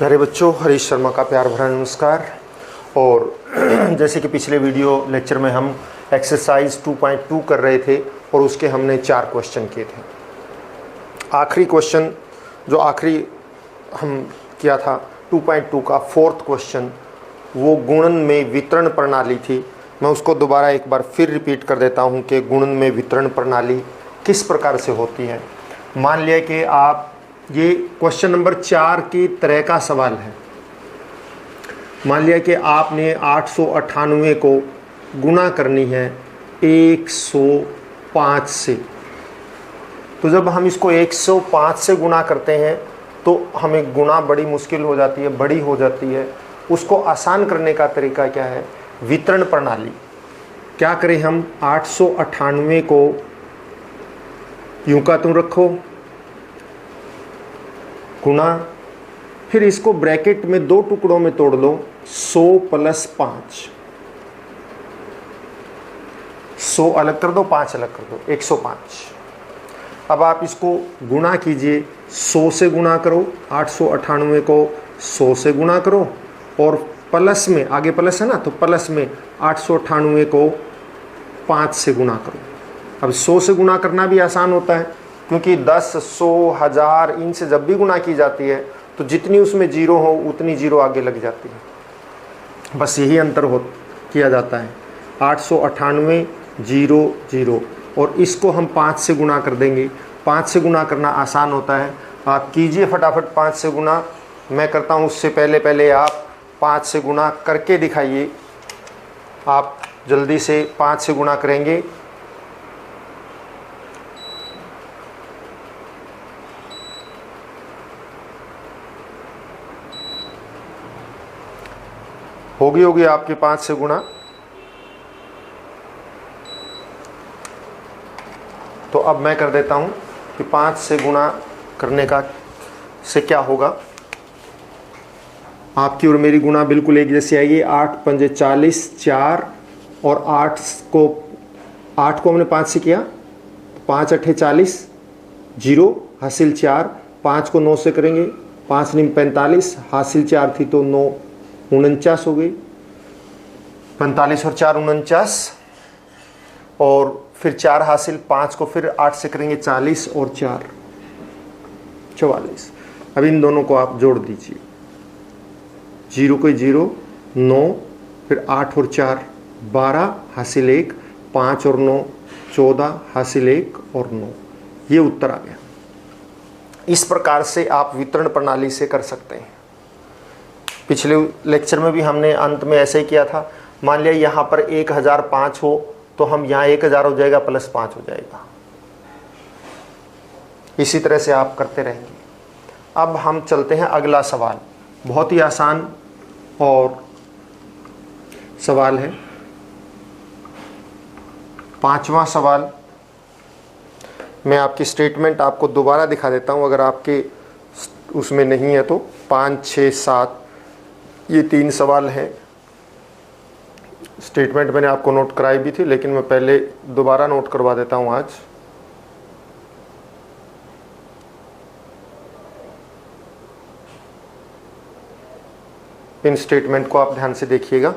प्यारे बच्चों, हरीश शर्मा का प्यार भरा नमस्कार। और जैसे कि पिछले वीडियो लेक्चर में हम एक्सरसाइज 2.2 कर रहे थे और उसके हमने 4 क्वेश्चन किए थे। आखिरी क्वेश्चन जो आखिरी हम किया था 2.2 का 4th क्वेश्चन, वो गुणन में वितरण प्रणाली थी। मैं उसको दोबारा एक बार फिर रिपीट कर देता हूँ कि गुणन में वितरण प्रणाली किस प्रकार से होती है। मान लिया कि आप ये क्वेश्चन नंबर 4 की तरह का सवाल है। मान लिया कि आपने 898 को गुणा करनी है 105 से। तो जब हम इसको 105 से गुणा करते हैं तो हमें गुणा बड़ी मुश्किल हो जाती है, बड़ी हो जाती है। उसको आसान करने का तरीका क्या है? वितरण प्रणाली। क्या करें हम? 898 को यूं का तुम रखो गुणा, फिर इसको ब्रैकेट में 2 टुकड़ों में तोड़ लो। 100 + 5, 100 अलग कर दो, 5 अलग कर दो, 105। अब आप इसको गुणा कीजिए, 100 से गुणा करो, 898 को 100 से गुणा करो और प्लस में, आगे प्लस है ना, तो प्लस में 898 को 5 से गुणा करो। अब 100 से गुणा करना भी आसान होता है, क्योंकि 10, 100, 1000 इनसे जब भी गुणा की जाती है तो जितनी उसमें जीरो हो उतनी जीरो आगे लग जाती है। बस यही अंतर किया जाता है। 898 0 0 और इसको हम 5 से गुणा कर देंगे। 5 से गुणा करना आसान होता है। आप कीजिए फटाफट 5 से गुणा। मैं करता हूँ उससे पहले आप 5 से गुणा करके दिखाइए। आप जल्दी से 5 से गुणा करेंगे। होगी आपके 5 से गुणा। तो अब मैं कर देता हूं कि 5 से गुणा करने का से क्या होगा। आपकी और मेरी गुणा बिल्कुल एक जैसी आएगी। 8 पंजे 40, 4 और 8 को हमने 5 से किया, 5 8 40, 0 हासिल 4। 5 को 9 से करेंगे, 5 9 45, हासिल 4 थी तो 9 49 हो गई। 45 और 4 49 और फिर 4 हासिल, 5 को फिर 8 से करेंगे, 40 और 4 44। अब इन दोनों को आप जोड़ दीजिए। 0 को 0, 9, फिर 8 और 4 12 हासिल 1, 5 और 9 14 हासिल 1 और 9। ये उत्तर आ गया। इस प्रकार से आप वितरण प्रणाली से कर सकते हैं। पिछले लेक्चर में भी हमने अंत में ऐसे ही किया था। मान लिया यहाँ पर 1005 हो तो हम यहाँ 1000 हो जाएगा प्लस 5 हो जाएगा। इसी तरह से आप करते रहेंगे। अब हम चलते हैं अगला सवाल। बहुत ही आसान और सवाल है। 5वां सवाल। मैं आपकी स्टेटमेंट आपको दोबारा दिखा देता हूँ, अगर आपके उसमें नहीं है तो। 5 6 7 ये 3 सवाल हैं। स्टेटमेंट मैंने आपको नोट कराई भी थी, लेकिन मैं पहले दोबारा नोट करवा देता हूं आज। इन स्टेटमेंट को आप ध्यान से देखिएगा।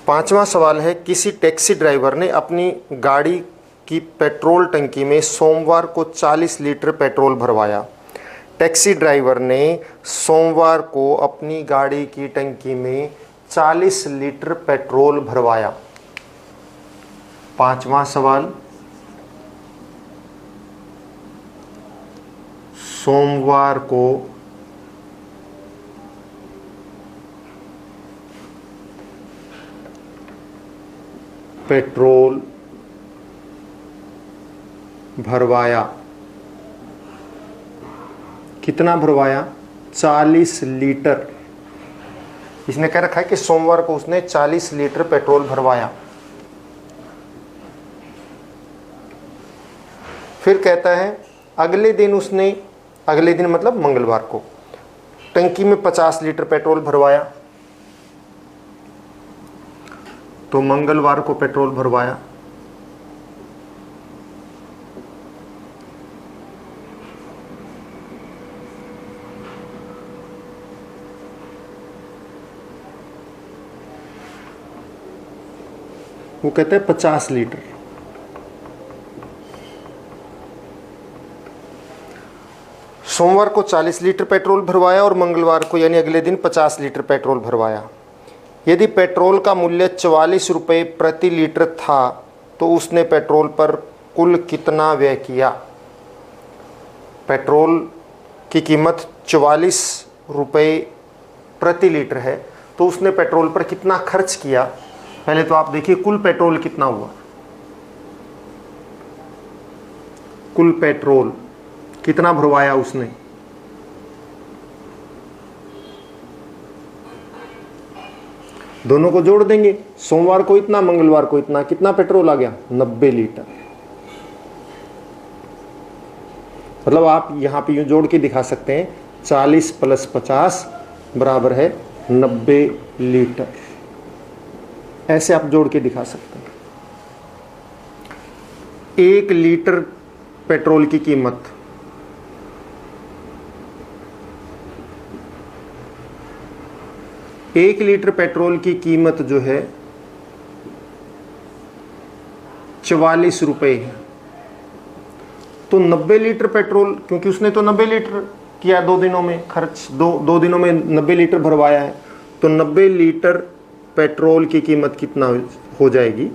5वां सवाल है, किसी टैक्सी ड्राइवर ने अपनी गाड़ी की पेट्रोल टंकी में सोमवार को 40 लीटर पेट्रोल भरवाया। टैक्सी ड्राइवर ने सोमवार को अपनी गाड़ी की टंकी में 40 लीटर पेट्रोल भरवाया। 5वां सवाल, सोमवार को पेट्रोल भरवाया। कितना भरवाया? 40 लीटर। इसने कह रखा है कि सोमवार को उसने 40 लीटर पेट्रोल भरवाया। फिर कहता है अगले दिन मतलब मंगलवार को टंकी में 50 लीटर पेट्रोल भरवाया। तो मंगलवार को पेट्रोल भरवाया। वो कहते हैं 50 लीटर। सोमवार को 40 लीटर पेट्रोल भरवाया और मंगलवार को यानी अगले दिन 50 लीटर पेट्रोल भरवाया। यदि पेट्रोल का मूल्य 44 रुपये प्रति लीटर था तो उसने पेट्रोल पर कुल कितना व्यय किया। पेट्रोल की कीमत 44 रुपये प्रति लीटर है तो उसने पेट्रोल पर कितना खर्च किया। पहले तो आप देखिए कुल पेट्रोल कितना हुआ। कुल पेट्रोल कितना भरवाया उसने। दोनों को जोड़ देंगे, सोमवार को इतना मंगलवार को इतना, कितना पेट्रोल आ गया 90 लीटर। मतलब आप यहां पे यूं जोड़ के दिखा सकते हैं 40 + 50 बराबर है 90 लीटर। ऐसे आप जोड़ के दिखा सकते हैं। 1 लीटर पेट्रोल की कीमत 1 लीटर पेट्रोल की कीमत जो है 44 रुपये है। तो 90 लीटर पेट्रोल, क्योंकि उसने तो 90 लीटर किया 2 दिनों में खर्च, दो दिनों में 90 लीटर भरवाया है, तो 90 लीटर पेट्रोल की कीमत कितना हो जाएगी।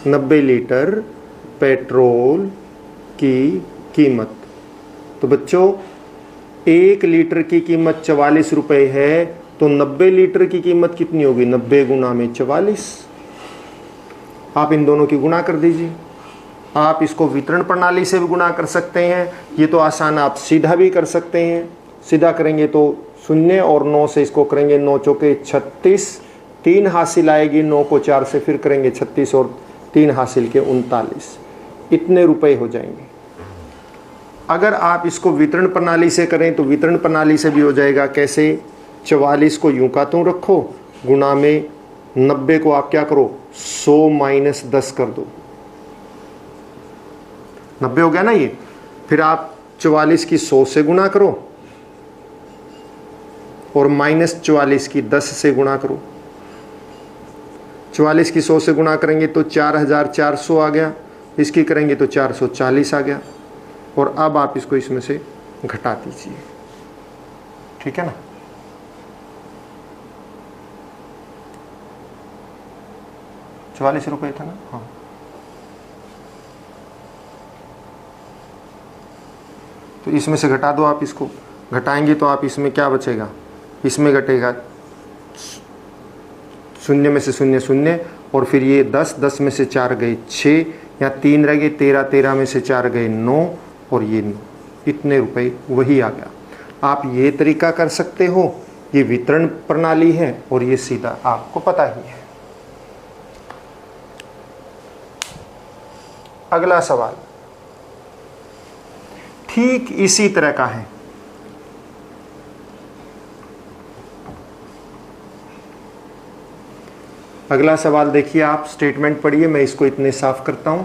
90 लीटर पेट्रोल की कीमत, तो बच्चों 1 लीटर की कीमत 44 रुपये है तो 90 लीटर की कीमत कितनी होगी। 90 गुना में 44। आप इन दोनों की गुणा कर दीजिए। आप इसको वितरण प्रणाली से भी गुणा कर सकते हैं, ये तो आसान, आप सीधा भी कर सकते हैं। सीधा करेंगे तो 0 और 9 से इसको करेंगे 9 चौके 36, 3 हासिल आएगी, 9 को 4 से फिर करेंगे 36 और 3 हासिल के 39, इतने रुपए हो जाएंगे। अगर आप इसको वितरण प्रणाली से करें तो वितरण प्रणाली से भी हो जाएगा। कैसे, 44 को यूं का त्यों रखो, गुणा में 90 को आप क्या करो 100 - 10 कर दो, 90 हो गया ना ये। फिर आप 44 की 100 से गुणा करो और -44 की 10 से गुणा करो। 44 की 100 से गुणा करेंगे तो 4400 आ गया, इसकी करेंगे तो 440 आ गया। और अब आप इसको इसमें से घटा दीजिए, ठीक है ना। ₹44 था ना, हाँ। तो इसमें से घटा दो आप, इसको घटाएंगे तो आप इसमें क्या बचेगा, इसमें घटेगा 0 में से 0 0 और फिर ये 10, 10 में से 4 गए 6, यहाँ 3 रह गए 13, 13 में से 4 गए 9 और ये 9, इतने रुपए वही आ गया। आप ये तरीका कर सकते हो, ये वितरण प्रणाली है और ये सीधा आपको पता ही है। अगला सवाल ठीक इसी तरह का है। अगला सवाल देखिए, आप स्टेटमेंट पढ़िए, मैं इसको इतने साफ करता हूं।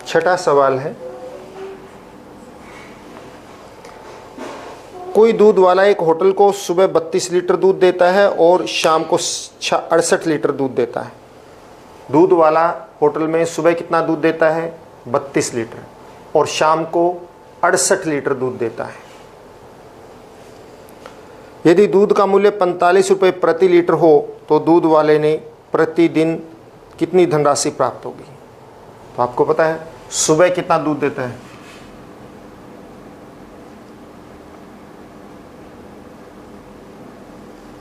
छठा सवाल है, कोई दूध वाला एक होटल को सुबह 32 लीटर दूध देता है और शाम को 68 लीटर दूध देता है। दूध वाला होटल में सुबह कितना दूध देता है 32 लीटर और शाम को 68 लीटर दूध देता है। यदि दूध का मूल्य 45 रुपये प्रति लीटर हो तो दूध वाले ने प्रतिदिन कितनी धनराशि प्राप्त होगी। तो आपको पता है सुबह कितना दूध देता है,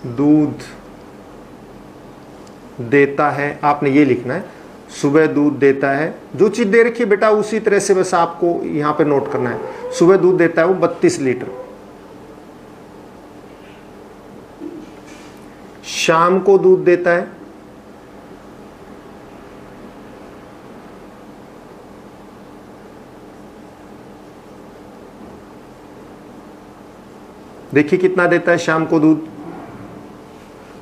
दूध देता है, आपने ये लिखना है सुबह दूध देता है। जो चीज दे रखी है बेटा उसी तरह से बस आपको यहां पे नोट करना है। सुबह दूध देता है वो 32 लीटर, शाम को दूध देता है देखिए कितना देता है शाम को दूध,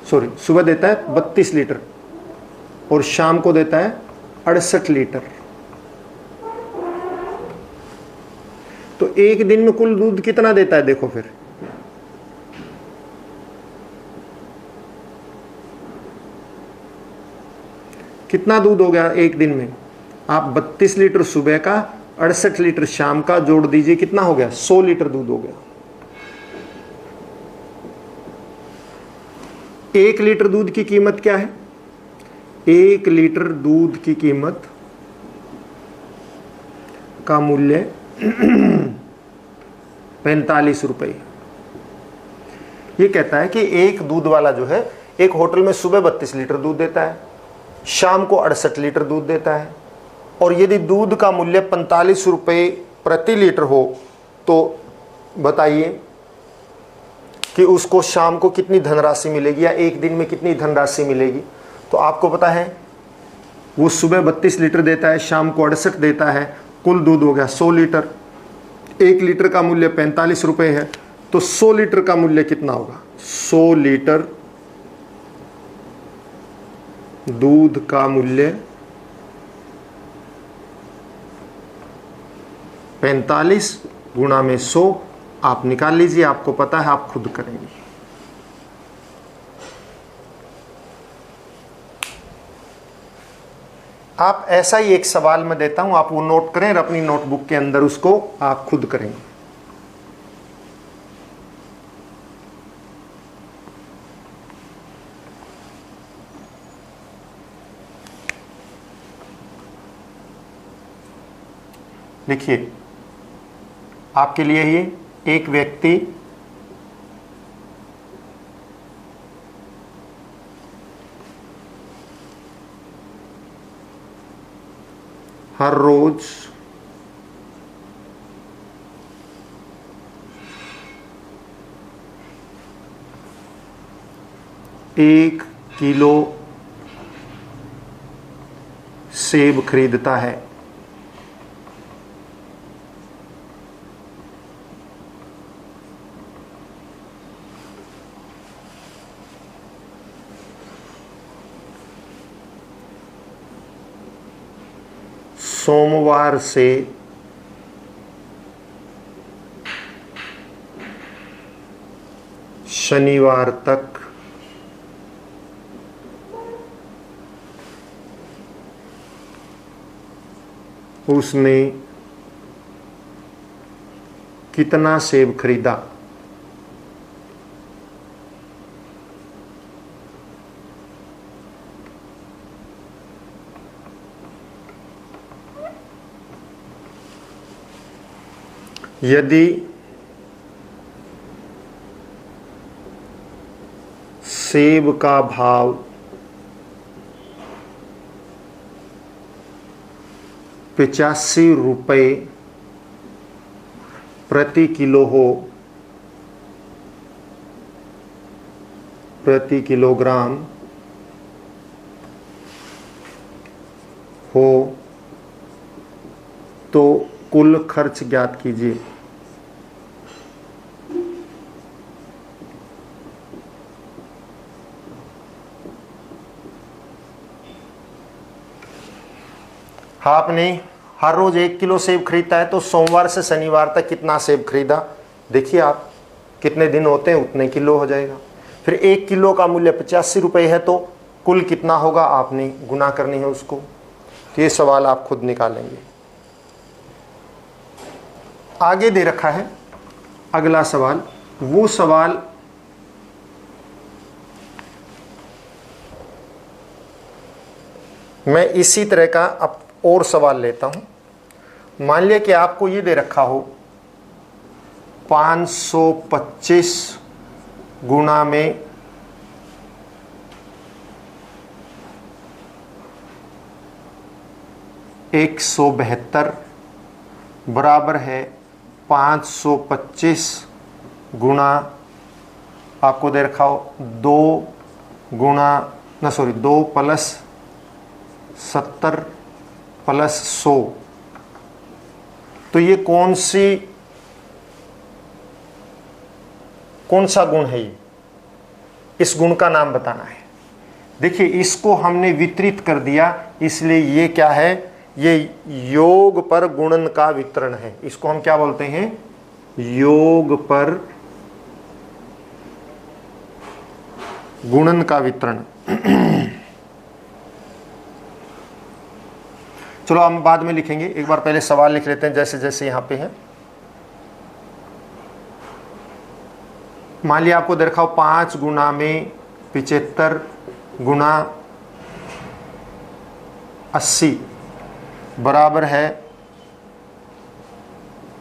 सॉरी सुबह देता है 32 लीटर और शाम को देता है 68 लीटर। तो एक दिन में कुल दूध कितना देता है, देखो फिर कितना दूध हो गया एक दिन में? आप 32 लीटर सुबह का, 68 लीटर शाम का जोड़ दीजिए, कितना हो गया? 100 लीटर दूध हो गया। 1 लीटर दूध की कीमत क्या है? 1 लीटर दूध की कीमत का मूल्य 45 रुपए। ये कहता है कि एक दूध वाला जो है, एक होटल में सुबह 32 लीटर दूध देता है, शाम को 68 लीटर दूध देता है, और यदि दूध का मूल्य 45 रुपए प्रति लीटर हो तो बताइए कि उसको शाम को कितनी धनराशि मिलेगी, या एक दिन में कितनी धनराशि मिलेगी। तो आपको पता है वो सुबह 32 लीटर देता है, शाम को 68 देता है, कुल दूध हो गया 100 लीटर। 1 लीटर का मूल्य 45 रुपए है, तो 100 लीटर का मूल्य कितना होगा? 100 लीटर दूध का मूल्य 45 गुणा में 100, आप निकाल लीजिए, आपको पता है, आप खुद करेंगे। आप ऐसा ही एक सवाल मैं देता हूं, आप वो नोट करें और अपनी नोटबुक के अंदर उसको आप खुद करेंगे। देखिए, आपके लिए ये एक व्यक्ति हर रोज 1 किलो सेब खरीदता है। सोमवार से शनिवार तक उसने कितना सेब खरीदा? यदि सेब का भाव 85 रुपये प्रति किलो हो, प्रति किलोग्राम हो, तो कुल खर्च ज्ञात कीजिए। आपने हर रोज 1 किलो सेब खरीदता है, तो सोमवार से शनिवार तक कितना सेब खरीदा? देखिए आप, कितने दिन होते हैं उतने किलो हो जाएगा। फिर 1 किलो का मूल्य 85 रुपये है, तो कुल कितना होगा आपने गुना करनी है उसको। तो ये सवाल आप खुद निकालेंगे। आगे दे रखा है अगला सवाल, वो सवाल मैं इसी तरह का अब और सवाल लेता हूं। मान लिया कि आपको ये दे रखा हो 525 गुणा में 172 बराबर है 525 गुणा, आपको दे रखा हो 2 प्लस 70 प्लस 100। तो ये कौन सा गुण है? ये इस गुण का नाम बताना है। देखिए, इसको हमने वितरित कर दिया, इसलिए ये क्या है? ये योग पर गुणन का वितरण है। इसको हम क्या बोलते हैं? योग पर गुणन का वितरण। चलो हम बाद में लिखेंगे, एक बार पहले सवाल लिख लेते हैं जैसे जैसे यहाँ पे है। मान लिया आपको दे रखा हो 5 गुना में 75 गुना 80 बराबर है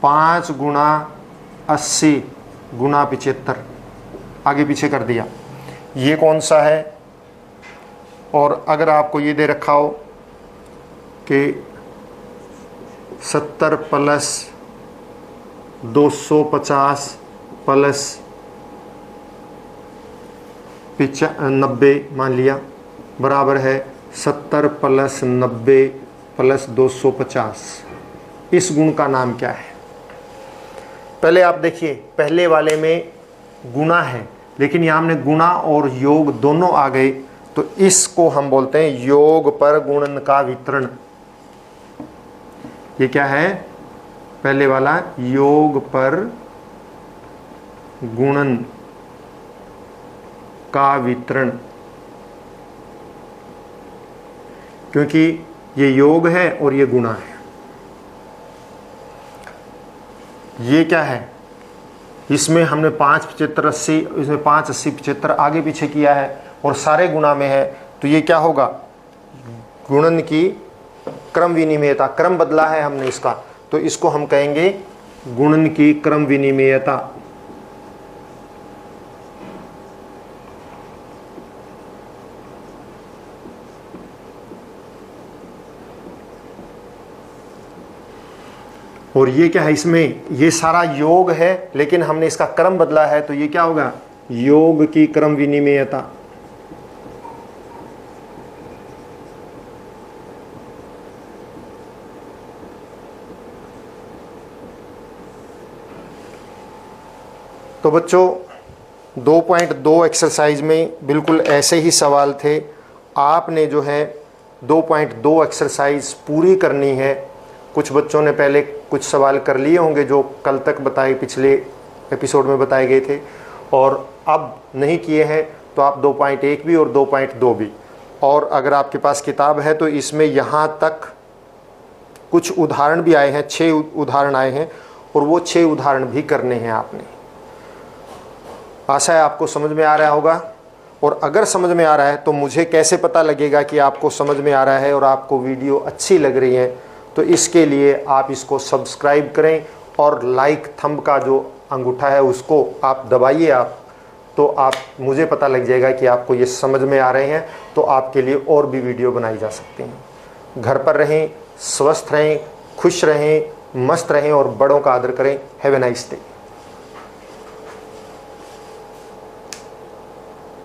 5 गुना 80 गुना 75। आगे पीछे कर दिया, ये कौन सा है। और अगर आपको ये दे रखा हो कि 70 प्लस 250 प्लस 90 मान लिया बराबर है 70 प्लस 90 प्लस 250, इस गुण का नाम क्या है। पहले आप देखिए, पहले वाले में गुणा है, लेकिन यहाँ हमने गुणा और योग दोनों आ गए, तो इसको हम बोलते हैं योग पर गुणन का वितरण। ये क्या है, पहले वाला योग पर गुणन का वितरण, क्योंकि ये योग है और ये गुणा है। ये क्या है, इसमें हमने 5 75 80, इसमें 5 80 75 आगे पीछे किया है और सारे गुणा में है, तो ये क्या होगा, गुणन की क्रम विनिमेयता, क्रम बदला है हमने इसका, तो इसको हम कहेंगे गुणन की क्रम विनिमेयता। और ये क्या है, इसमें ये सारा योग है लेकिन हमने इसका क्रम बदला है, तो ये क्या होगा, योग की क्रम विनिमेयता। तो बच्चों 2.2 एक्सरसाइज में बिल्कुल ऐसे ही सवाल थे। आपने जो है 2.2 एक्सरसाइज पूरी करनी है। कुछ बच्चों ने पहले कुछ सवाल कर लिए होंगे जो कल तक बताए, पिछले एपिसोड में बताए गए थे, और अब नहीं किए हैं तो आप 2.1 भी और 2.2 भी, और अगर आपके पास किताब है तो इसमें यहाँ तक कुछ उदाहरण भी आए हैं, 6 उदाहरण आए हैं, और वो 6 उदाहरण भी करने हैं आपने। आशा है आपको समझ में आ रहा होगा, और अगर समझ में आ रहा है तो मुझे कैसे पता लगेगा कि आपको समझ में आ रहा है और आपको वीडियो अच्छी लग रही है। तो इसके लिए आप इसको सब्सक्राइब करें और लाइक थंब का जो अंगूठा है उसको आप दबाइए, तो आप मुझे पता लग जाएगा कि आपको ये समझ में आ रहे हैं, तो आपके लिए और भी वीडियो बनाई जा सकती हैं। घर पर रहें, स्वस्थ रहें, खुश रहें, मस्त रहें और बड़ों का आदर करें। Have a nice day.